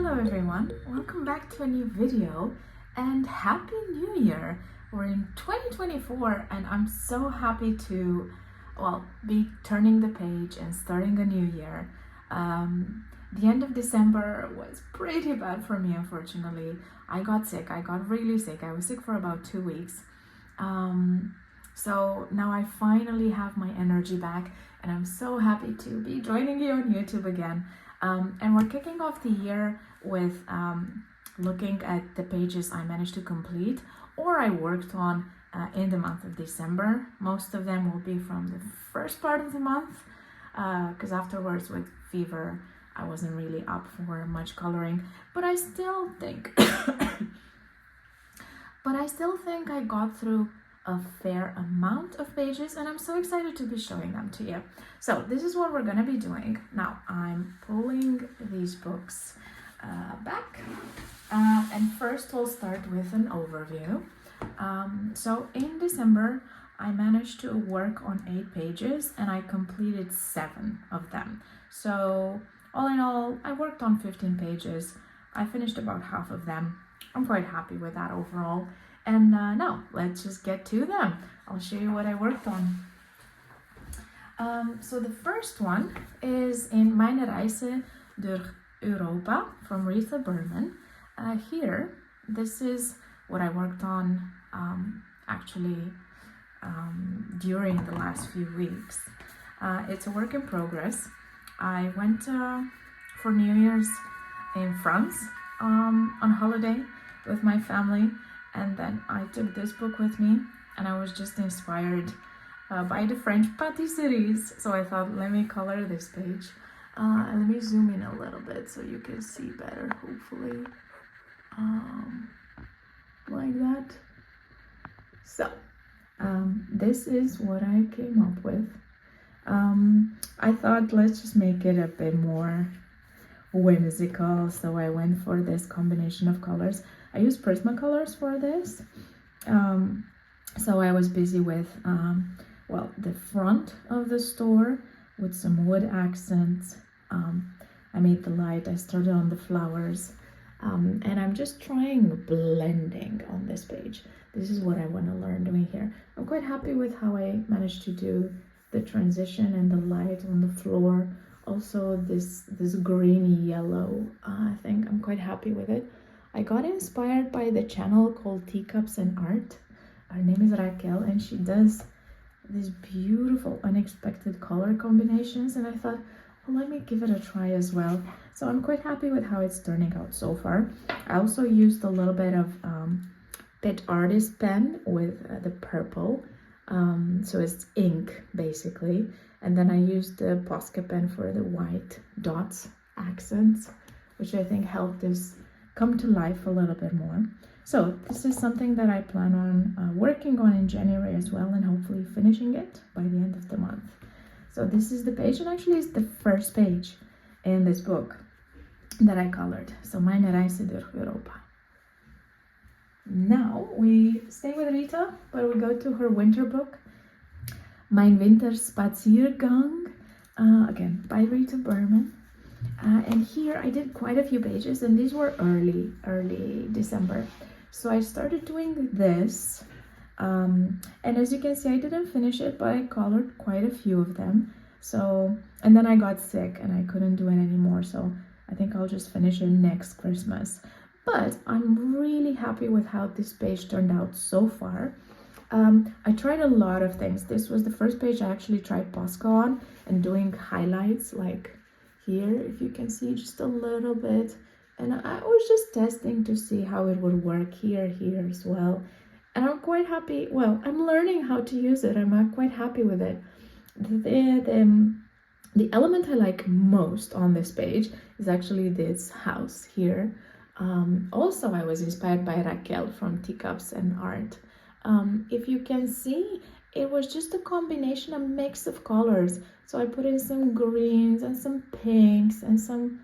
Hello everyone, welcome back to a new video and Happy New Year! We're in 2024 and I'm so happy to, be turning the page and starting a new year. The end of December was pretty bad for me, unfortunately. I got sick, I got really sick. I was sick for about 2 weeks. So now I finally have my energy back and I'm so happy to be joining you on YouTube again. And we're kicking off the year with looking at the pages I managed to complete or I worked on in the month of December. Most of them will be from the first part of the month because afterwards with fever I wasn't really up for much coloring, but I still think I got through a fair amount of pages and I'm so excited to be showing them to you. So this is what we're gonna be doing. Now I'm pulling these books back and first we'll start with an overview. So in December I managed to work on 8 pages and I completed 7 of them. So all in all I worked on 15 pages. I finished about half of them. I'm quite happy with that overall. And now let's just get to them. I'll show you what I worked on. So the first one is in Meine Reise durch Europa from Rita Burman. Here, this is what I worked on during the last few weeks. It's a work in progress. I went for New Year's in France on holiday with my family. And then I took this book with me and I was just inspired by the French patisseries. So I thought, let me color this page. And let me zoom in a little bit so you can see better, hopefully. Like that. So, this is what I came up with. I thought, let's just make it a bit more whimsical. So I went for this combination of colors. I used Prismacolors for this. So I was busy with, the front of the store with some wood accents. I made the light, I started on the flowers. And I'm just trying blending on this page. This is what I want to learn doing here. I'm quite happy with how I managed to do the transition and the light on the floor. Also this greeny yellow thing, I'm quite happy with it. I got inspired by the channel called Teacups and Art. Her name is Raquel and she does these beautiful unexpected color combinations and I thought, well, let me give it a try as well. So I'm quite happy with how it's turning out so far. I also used a little bit of Pet Artist pen with the purple. So it's ink basically. And then I used the Posca pen for the white dots accents, which I think helped this come to life a little bit more. So this is something that I plan on working on in January as well and hopefully finishing it by the end of the month. So this is the page and actually it's the first page in this book that I colored. So Meine Reise durch Europa. Now we stay with Rita, but we go to her winter book, Mein Winterspaziergang, again by Rita Burman. And here I did quite a few pages and these were early December. So I started doing this and as you can see I didn't finish it, but I colored quite a few of them. So, and then I got sick and I couldn't do it anymore. So I think I'll just finish it next Christmas. But I'm really happy with how this page turned out so far. I tried a lot of things. This was the first page I actually tried Posca on and doing highlights like here, if you can see just a little bit, and I was just testing to see how it would work here as well, and I'm quite happy. Well, I'm learning how to use it. I'm quite happy with it. The element I like most on this page is actually this house here. Also I was inspired by Raquel from Teacups and Art. If you can see, it was just a combination, a mix of colors. So I put in some greens and some pinks and some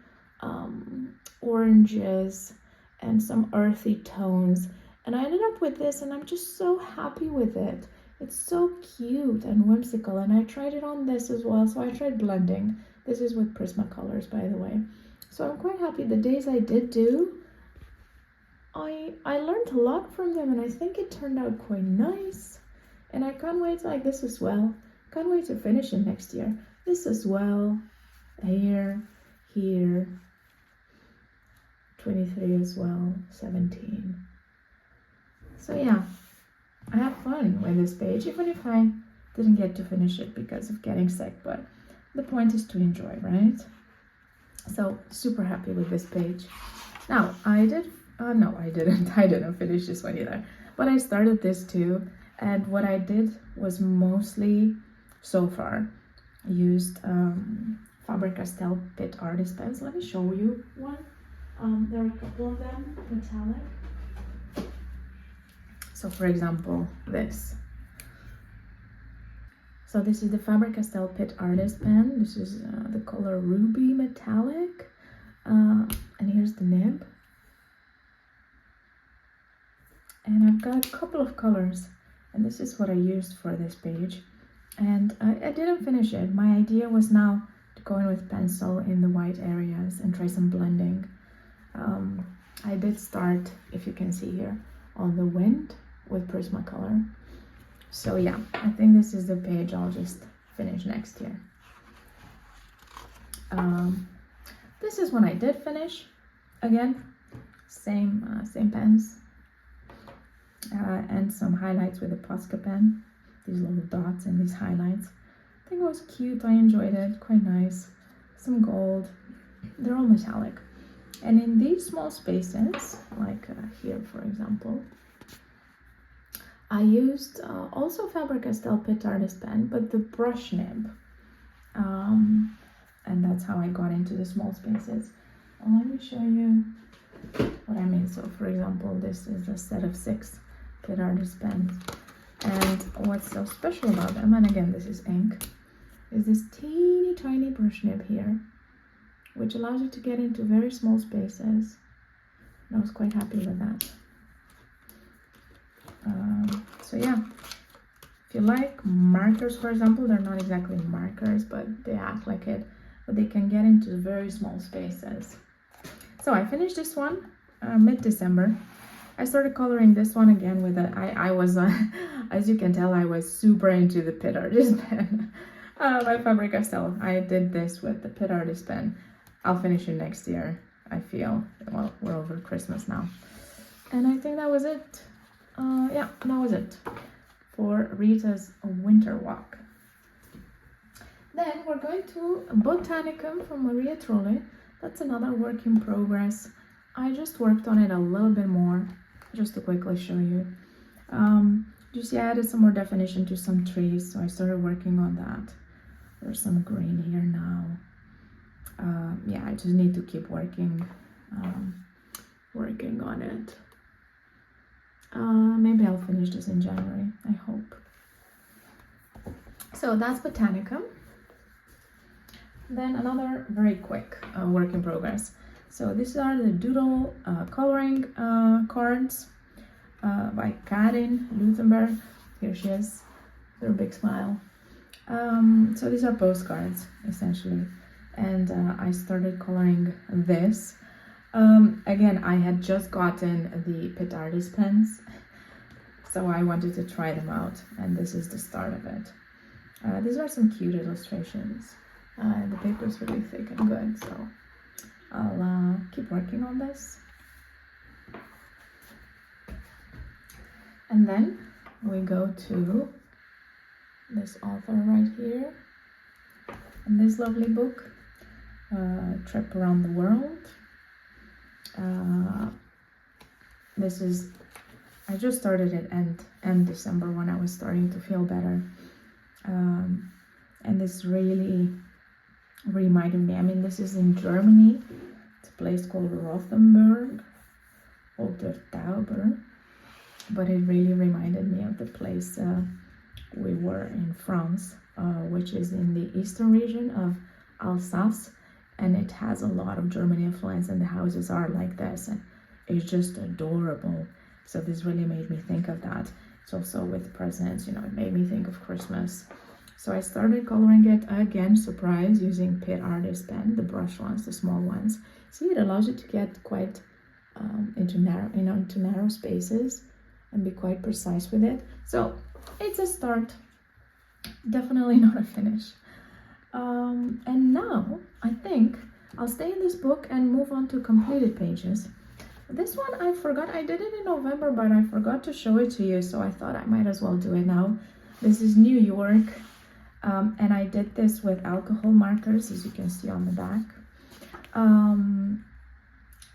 oranges and some earthy tones. And I ended up with this and I'm just so happy with it. It's so cute and whimsical. And I tried it on this as well. So I tried blending. This is with Prismacolors, by the way. So I'm quite happy. The days I did do, I learned a lot from them, and I think it turned out quite nice. And I can't wait, like this as well. Can't wait to finish it next year. This as well. Here, 23 as well, 17. So yeah, I had fun with this page, even if I didn't get to finish it because of getting sick, but the point is to enjoy, right? So super happy with this page. Now I didn't finish this one either, but I started this too, and what I did was mostly so far used Faber-Castell Pit Artist pens. Let me show you one. There are a couple of them metallic. So for example, this. So this is the Faber-Castell Pit Artist pen. This is the color Ruby Metallic. And here's the nib. And I've got a couple of colors. And this is what I used for this page. And I didn't finish it. My idea was now to go in with pencil in the white areas and try some blending. I did start, if you can see here, on the wind with Prismacolor. So yeah, I think this is the page I'll just finish next year. This is one I did finish. Again, same pens. And some highlights with a Posca pen. These little dots and these highlights. I think it was cute, I enjoyed it, quite nice. Some gold, they're all metallic. And in these small spaces, like here for example, I used also Faber-Castell Pit Artist pen, but the brush nib. And that's how I got into the small spaces. And let me show you what I mean. So for example, this is a set of 6 Pit Artist pens. And what's so special about them, and again this is ink, is this teeny tiny brush nib here, which allows you to get into very small spaces. And I was quite happy with that. So yeah, if you like markers, for example, they're not exactly markers, but they act like it, but they can get into very small spaces. So I finished this one mid-December. I started coloring this one again with I was, as you can tell, I was super into the Pit Artist pen by Faber-Castell. I did this with the Pit Artist pen. I'll finish it next year, I feel. Well, we're over Christmas now. And I think that was it. Yeah, that was it for Rita's winter walk. Then we're going to Botanicum from Maria Trolle. That's another work in progress. I just worked on it a little bit more, just to quickly show you. You see, I added some more definition to some trees, so I started working on that. There's some green here now. Yeah, I just need to keep working on it. Maybe I'll finish this in January, I hope. So that's Botanicum. Then another very quick work in progress. So these are the Doodle coloring cards by Karin Luthenberg. Here she is, with her big smile. So these are postcards, essentially. And I started coloring this. Again, I had just gotten the Pit Artist pens, so I wanted to try them out, and this is the start of it. These are some cute illustrations. The paper is really thick and good, so I'll keep working on this. And then we go to this author right here, and this lovely book, Trip Around the World. This is, I just started it end December when I was starting to feel better, and this really reminded me. I mean, this is in Germany. It's a place called Rothenburg, oder Tauber, but it really reminded me of the place we were in France, which is in the eastern region of Alsace. And it has a lot of German influence, and the houses are like this, and it's just adorable. So this really made me think of that. It's also with presents, you know, it made me think of Christmas. So I started coloring it again, surprise, using Pit Artist pen, the brush ones, the small ones. See, it allows you to get quite into narrow spaces and be quite precise with it. So it's a start, definitely not a finish. And now I think I'll stay in this book and move on to completed pages. This one I forgot, I did it in November, but I forgot to show it to you, so I thought I might as well do it now. This is New York, and I did this with alcohol markers, as you can see on the back.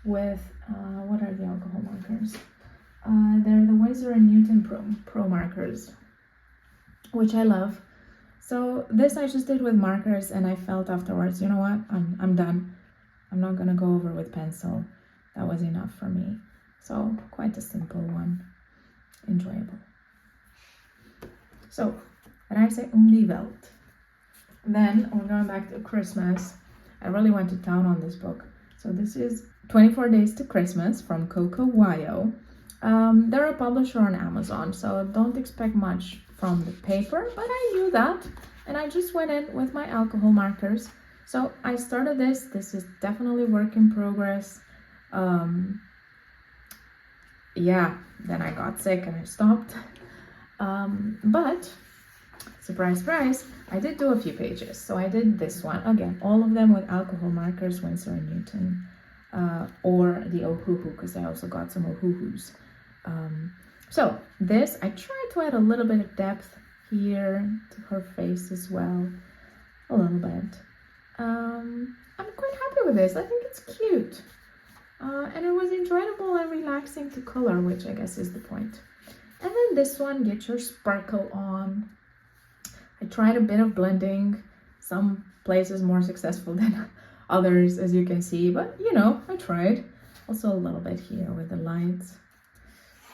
What are the alcohol markers? They're the Winsor & Newton Pro markers, which I love. So this I just did with markers, and I felt afterwards, you know what, I'm done. I'm not gonna go over with pencil. That was enough for me. So quite a simple one, enjoyable. So when I say die Welt, then we're going back to Christmas. I really went to town on this book. So this is 24 Days to Christmas from Coco Wyo. They're a publisher on Amazon, so don't expect much from the paper, but I knew that, and I just went in with my alcohol markers. So I started this. This is definitely work in progress. Yeah, then I got sick and I stopped. But surprise, surprise, I did do a few pages. So I did this one again, all of them with alcohol markers, Winsor & Newton, or the Ohuhu, because I also got some Ohuhus. So this, I tried to add a little bit of depth here to her face as well, a little bit. I'm quite happy with this. I think it's cute. And it was enjoyable and relaxing to color, which I guess is the point. And then this one, get your sparkle on. I tried a bit of blending, some places more successful than others, as you can see, but you know, I tried. Also a little bit here with the lights.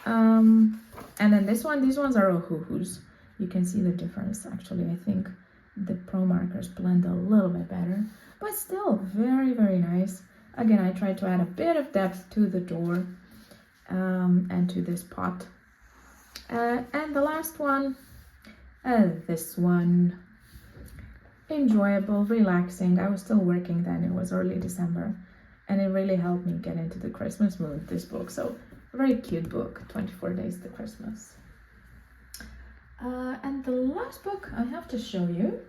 And then this one, these ones are Ohuhus. You can see the difference actually. I think the Pro markers blend a little bit better, but still very, very nice. Again, I tried to add a bit of depth to the door and to this pot. And the last one, this one, enjoyable, relaxing. I was still working then, it was early December, and it really helped me get into the Christmas mood, this book. So, a very cute book, 24 Days to Christmas. And the last book I have to show you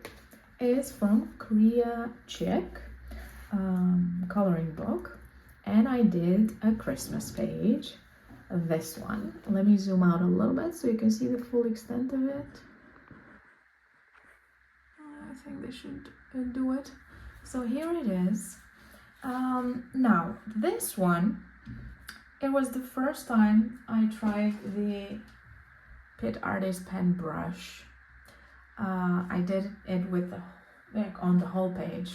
is from Korea Chick. Coloring book, and I did a Christmas page, this one. Let me zoom out a little bit so you can see the full extent of it. I think they should do it. So here it is. Now this one, it was the first time I tried the Pit Artist pen brush. I did it with on the whole page.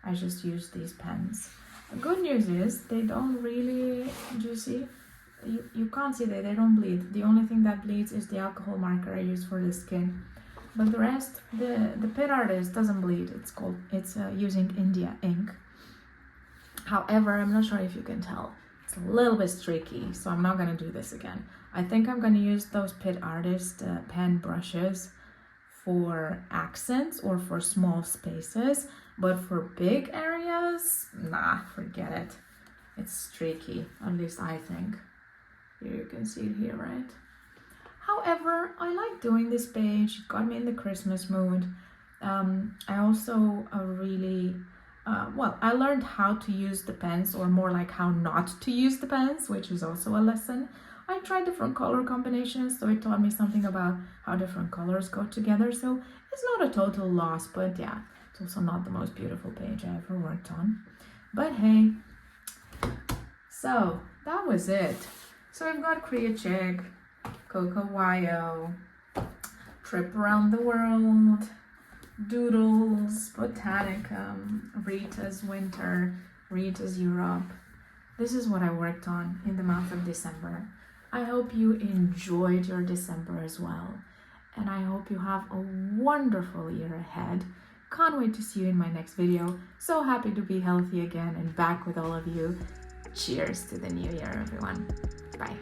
I just used these pens. The good news is they don't really, do you see? You can't see that they don't bleed. The only thing that bleeds is the alcohol marker I use for the skin. But the rest, the Pit Artist doesn't bleed. It's using India ink. However, I'm not sure if you can tell. It's a little bit streaky, so I'm not gonna do this again. I think I'm gonna use those Pit Artist pen brushes for accents or for small spaces, but for big areas, nah, forget it. It's streaky, at least I think. Here you can see it here, right? However, I like doing this page. It got me in the Christmas mood. I also really, I learned how to use the pens, or more like how not to use the pens, which is also a lesson. I tried different color combinations, so it taught me something about how different colors go together. So it's not a total loss, but yeah, it's also not the most beautiful page I ever worked on. But hey, so that was it. So I've got Korea Chick, Coco Wyo, Trip Around the World, Doodles, Botanicum, Rita's Winter, Rita's Europe. This is what I worked on in the month of December. I hope you enjoyed your December as well, and I hope you have a wonderful year ahead. Can't wait to see you in my next video. So happy to be healthy again and back with all of you. Cheers to the new year, everyone. Bye.